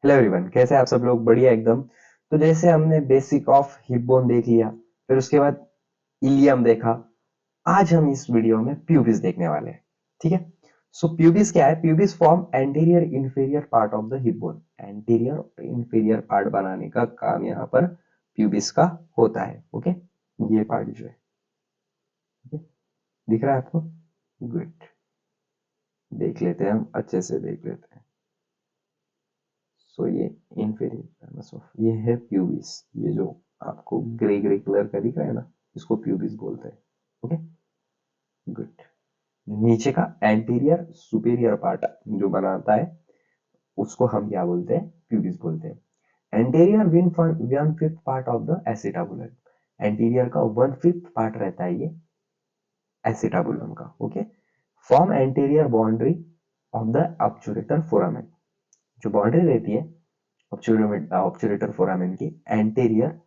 Hello everyone, कैसे हैं आप सब लोग? बढ़िया एकदम। तो जैसे हमने बेसिक ऑफ हिप बोन देख लिया, फिर उसके बाद इलियम देखा। आज हम इस वीडियो में प्यूबिस देखने वाले हैं। ठीक है। सो प्यूबिस क्या है? Pubis form anterior inferior part of the hip bone. Anterior और इंफीरियर पार्ट बनाने का काम यहाँ पर प्यूबिस का होता है। ओके, ये पार्ट जो है, okay? दिख रहा है आपको? गुड। देख लेते हैं, हम अच्छे से देख लेते हैं। सो ये इंफीरियर, ये है प्यूबिस। ये जो आपको ग्रे ग्रे कलर का दिख रहा है ना, इसको प्यूबिस बोलते हैं। Okay, good. नीचे का एंटीरियर सुपीरियर पार्ट जो बनाता है, उसको हम क्या बोलते हैं? प्यूबिस बोलते हैं। Anterior one fifth part of the acetabulum. Anterior का वन फिफ्थ पार्ट रहता है ये एसिटाबुलम का। Okay, form anterior boundary of the obturator foramen. जो बाउंड्री रहती है ऑब्चुरेटर फोरामेन की एंटीरियर,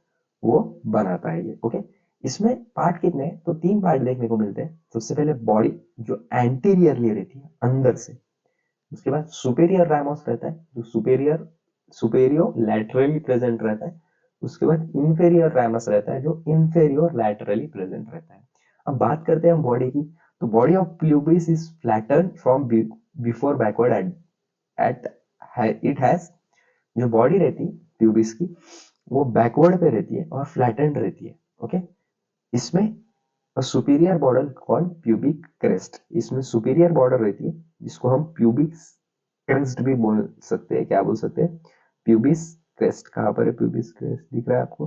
वो बनाता है ये। ओके, इसमें पार्ट कितने हैं? तो तीन पार्ट देखने को मिलते हैं। सबसे पहले बॉडी जो एंटीरियरली रहती है अंदर से। उसके बाद सुपेरियर राइमोस रहता है जो सुपेरियो लैटरली प्रेजेंट रहता है। उसके बाद इंफेरियर राइमस रहता है जो इंफेरियर लैटरली प्रेजेंट रहता है। अब बात करते हैं हम बॉडी की। तो body of pubis is flatten from before backward at it has. जो बॉडी रहती है प्यूबिस की, वो बैकवर्ड पे रहती है और फ्लैटेंड रहती है। ओके, इसमें superior border called pubic crest. इसमें सुपीरियर बॉर्डर रहती है जिसको हम प्यूबिक क्रेस्ट भी बोल सकते हैं। क्या बोल सकते हैं? Pubis crest. कहाँ पर है प्यूबिस क्रेस्ट? दिख रहा है आपको?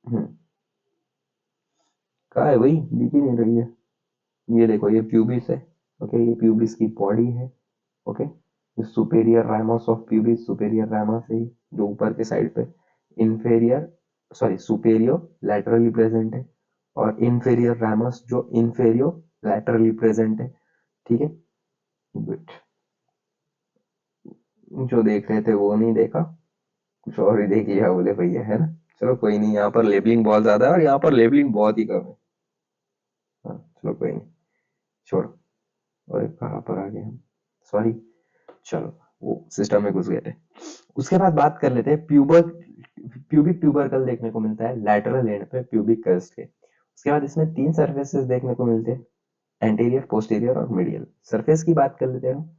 हम्म, कहाँ है भाई? दिख ही नहीं रही है। ये देखो, ये प्यूबिस है। ओके, ये प्यूबिस की बॉडी है। Okay, superior ramus of pubis, superior ramus है जो ऊपर के साइड पे। Inferior, sorry, superior laterally present है। और इंफेरियर राइमस जो इंफेरियर लैटरली प्रेजेंट है। ठीक है, गुड। जो देख रहे थे वो नहीं देखा, कुछ और ही देख लिया बोले भैया, है ना? चलो कोई नहीं, यहाँ पर लेबलिंग बहुत ज्यादा है और यहाँ पर लेबलिंग बहुत ही कम है। हाँ, चलो कोई नहीं, छोड़ो। और कहाँ पर आ गए हम? सॉरी, चलो, वो सिस्टम में घुस गए थे। उसके बाद बात कर लेते हैं प्यूबिक ट्यूबरकल देखने को मिलता है लैटरल एंड पे प्यूबिक क्रस्ट के। उसके बाद इसमें तीन सरफेसेस देखने को मिलते हैं, एंटीरियर, पोस्टीरियर और मीडियल। सरफेस की बात कर लेते हैं हम।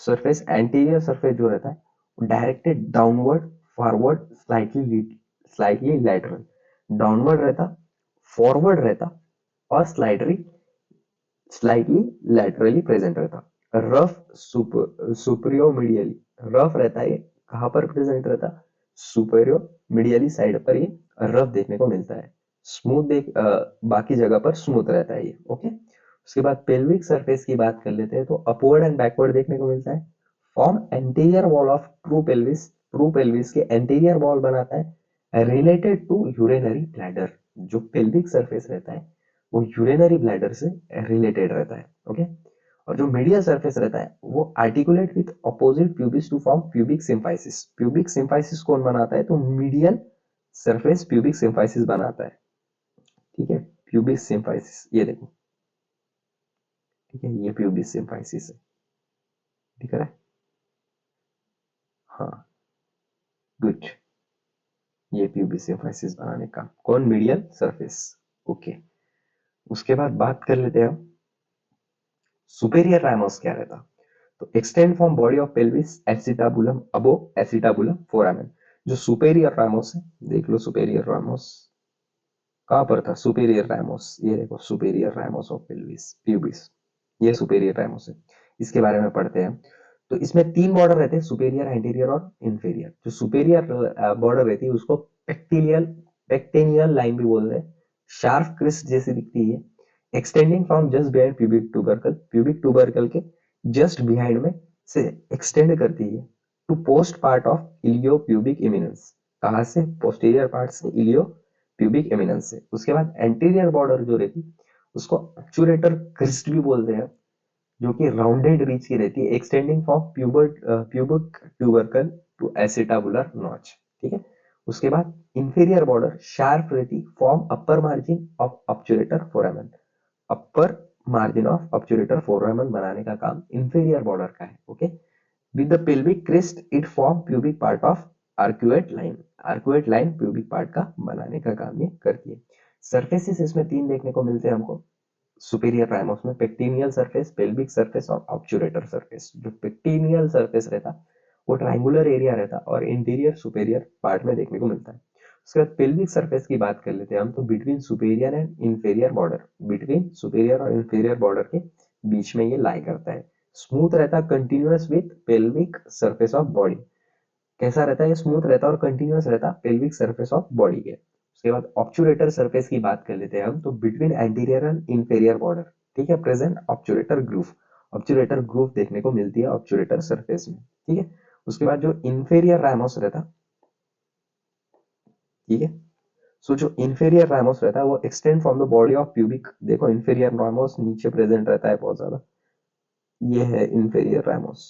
सरफेस, एंटीरियर सरफेस जो रहता है वो directed downward, forward, slightly lateral. Downward रहता, फॉरवर्ड रहता और स्लाइटली लैटरली प्रेजेंट रहता। Rough superior medially. रफ रहता है ये, कहाँ पर प्रेजेंट रहता? सुपेरियो मीडियली साइड पर ये रफ देखने को मिलता है। स्मूथ बाकी जगह पर स्मूथ रहता है ये। ओके, उसके बाद पेल्विक सरफेस की बात कर लेते हैं। तो अपवर्ड एंड बैकवर्ड देखने को मिलता है। Form anterior wall of true pelvis. True pelvis के एंटीरियर वॉल बनाता है रिलेटेड टू यूरिनरी ब्लैडर। जो पेल्विक सरफेस रहता है वो यूरिनरी ब्लैडर से रिलेटेड रहता है। ओके, और जो मीडियल सरफेस रहता है वो articulate with opposite pubis to form pubic symphysis. Pubic symphysis कौन बनाता है? तो मीडियल सरफेस प्यूबिक सिम्फाइसिस बनाता है। ठीक है, प्यूबिक सिम्फाइसिस, ये देखो। ठीक है, ये प्यूबिक सिम्फाइसिस है, दिख रहा है? हाँ, गुड। ये प्यूबिक सिम्फाइसिस बनाने का कौन? Medial surface. ओके, उसके बाद बात कर लेते हैं हम सुपेरियर राइमस क्या रहता। तो extend from body of pelvis acetabulum above acetabulum foramen. जो सुपेरियर राइमस है, देख लो सुपेरियर राइमस कहाँ पर था? सुपेरियर राइमस, ये देखो superior ramus of pelvis pubis, ये सुपेरियर राइमस है। इसके बारे में पढ़ते हैं। तो इसमें तीन बॉर्डर रहते हैं, सुपेरियर, एंटीरियर और इंफीरियर। जो सुपेरियर बॉर्डर रहती है उसको पेक्टेनियल लाइन भी बोलते हैं। शार्प क्रिस्ट जैसी दिखती है, extending from just behind pubic tubercle. Pubic tubercle के जस्ट बिहाइंड में से एक्सटेंड करती है to post part of iliopubic eminence. कहाँ से? पोस्टीरियर पार्ट से इलियो प्यूबिक एमिनेंस से। उसके बाद एंटीरियर बॉर्डर जो रहती उसको ऑब्चुरेटर क्रिस्ट भी बोलते हैं, जो कि राउंडेड रीच की रहती है, extending from pubic tubercle to acetabular notch. ठीक है, उसके बाद इंफीरियर बॉर्डर शार्प रहती, form upper margin of obturator foramen. Upper margin of obturator foramen बनाने का काम इंफीरियर बॉर्डर का है। Okay, with the pelvic crest it form pubic part of arcuate line. Arcuate line pubic part का बनाने का काम ये करती है। सरफेसेस इसमें 3 देखने को मिलते हैं हमको सुपीरियर राइमोस में, पेक्टिनियल सरफेस, पेल्विक सरफेस और ऑब्चुरेटर सरफेस। जो पेक्टिनियल सरफेस रहता वो ट्राइंगुलर एरिया रहता और इंटीरियर सुपेरियर पार्ट में देखने को मिलता है। उसके बाद पेल्विक सरफेस की बात कर लेते हैं हम, तो between superior end inferior border, between superior और इंफीरियर बॉर्डर के बीच में ये लाई करता है। स्मूथ रहता है, continuous with pelvic surface of body. कैसा रहता है ये? स्मूथ रहता है और कंटिन्यूअस रहता है पेल्विक सरफेस ऑफ बॉडी के। उसके बाद ऑब्चुरेटर सरफेस की बात कर लेते हैं हम, तो between anterior and inferior border, ठीक है, प्रेजेंट ऑब्चुरेटर ग्रूव। ऑब्चुरेटर ग्रूव देखने को मिलती है ऑब्चुरेटर सरफेस में, ठीक है। उसके बाद जो इंफीरियर राइमोस रहता, ठीक है, सो जो इंफीरियर राइमोस रहता है वो extend from the body of pubic. देखो इंफीरियर राइमोस नीचे प्रेजेंट रहता है बहुत ज्यादा, ये है इंफीरियर राइमोस।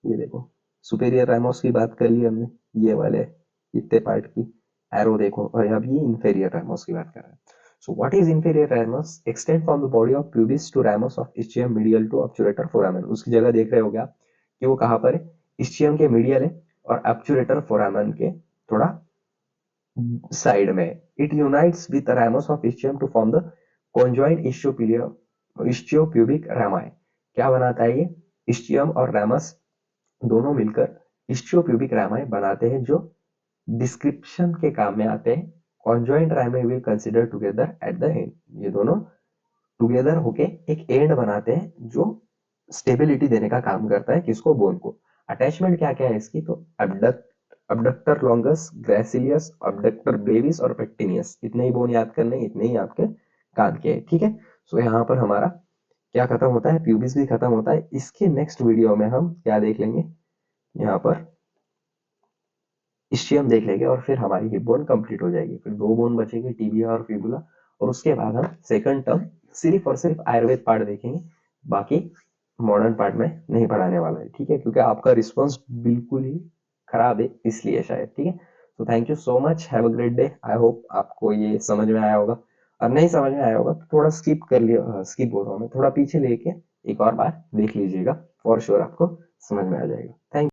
ये देखो, सुपेरियर राइमोस की बात कर ली हमने, ये वाले इतने पार्ट की एरो देखो, और अब ये इंफीरियर राइमोस की बात कर रहे हैं। So what is inferior ramus? Extend from the body of pubis to ramus of ischium medial to obturator foramen. उसकी जगह देख रहे हो क्या कि वो कहाँ पर है? इस्चियम के मीडियल है और ऑब्चुरेटर फोरामेन के थोड़ा साइड में। It unites with ramus of ischium to form the conjoint ischiopubic rami. क्या बनाता है ये? इस्चियम और रामस दोनों मिलकर इस्चियोप्यूबिक रामाई बनाते हैं, जो डिस्क्रिप्शन के काम में आते हैं। Conjoint Ramai will consider together at the end. ये दोनों टुगेदर होके एक एंड बनाते हैं जो स्टेबिलिटी देने का काम करता है, किसको? बोन को। अटैचमेंट क्या क्या है इसकी? तो अबडक्टर लॉन्गस, ग्रेसिलियस, अबडक्टर ब्रेविस और पेक्टिनियस। इतने ही बोन याद करने, इतने ही आपके काम के हैं, ठीक है। सो यहाँ पर हमारा क्या खत्म होता है? प्यूबिस भी खत्म होता है। इसके नेक्स्ट वीडियो में हम क्या देख लेंगे? यहाँ पर इस्चियम देख लेंगे और फिर हमारी हिप बोन कंप्लीट हो जाएगी। फिर 2 बोन बचेंगे, टिबिया और फिबुला, और उसके बाद हम सेकंड टर्म सिर्फ और सिर्फ आयुर्वेद पार्ट देखेंगे, बाकी मॉडर्न पार्ट में नहीं पढ़ाने वाला है, ठीक है, क्योंकि आपका रिस्पॉन्स बिल्कुल ही खराब है इसलिए शायद, ठीक है। तो thank you so much, have a great day. I hope आपको ये समझ में आया होगा, और नहीं समझ में आया होगा तो थोड़ा स्किप कर लिया, स्किप बोल रहा हूँ मैं, थोड़ा पीछे लेके एक और बार देख लीजिएगा, फॉर श्योर आपको समझ में आ जाएगा। थैंक